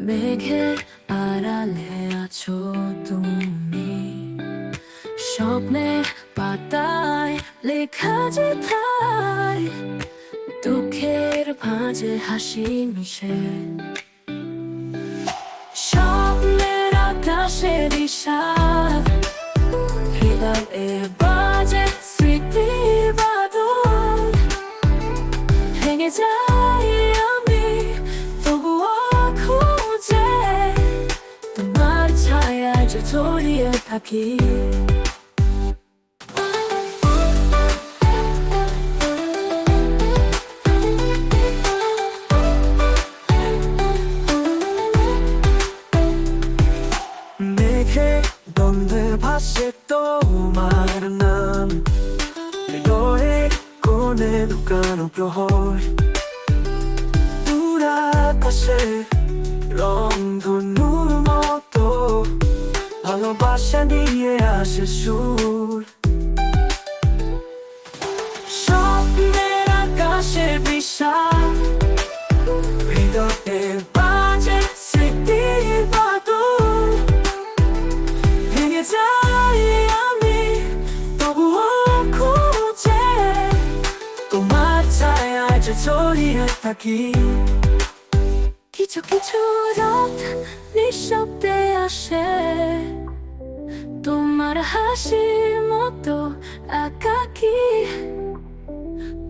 মেঘের আড়ালে আছো তুমি, স্বপ্নের পাতায় লেখা যে ঠাই, দুঃখের ভাঁজে হাসি মিশে। স্বপ্নের আকাশে দিশা, হৃদয়ে বাজে স্মৃতির বাদল। ভেঙে যাই আমি তবুও খুঁজে, তোমার ছায়ায় যে ছড়িয়ে থাকি। মেঘে দ্বন্দ্বে ভাসে তোমার নাম, হৃদয়ে কোণে লুকানো প্রহর। দূর আকাশে রংধনুর মতো ভালোবাসা নিয়ে আসে সুর। স্বপ্নের আকাশে বিশাল, হৃদয়ে বাজে স্মৃতির বাদল। ভেঙে যাই আমি তবুও খুঁজে, তোমার ছায়ায় যে ছড়িয়ে থাকি। কিছু কিছু রাত নিঃশব্দে আসে, তোমার হাসির মতো একাকী।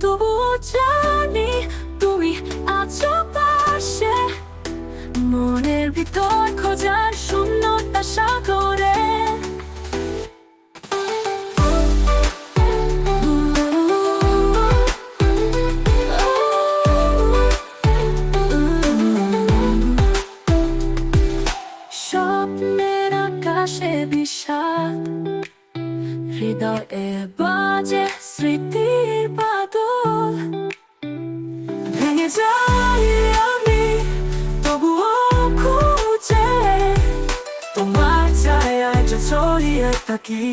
তবুও জানি তুমি আছো পাশে, মনের ভিতর খোঁজার শূন্যতা সাগরে। স্বপ্নের আকাশে বিষাদ, হৃদয়ে বাজে স্মৃতির বাদল। ভেঙে যাই আমি তবুও খুঁজে, তোমার ছায়ায় যে ছড়িয়ে থাকি।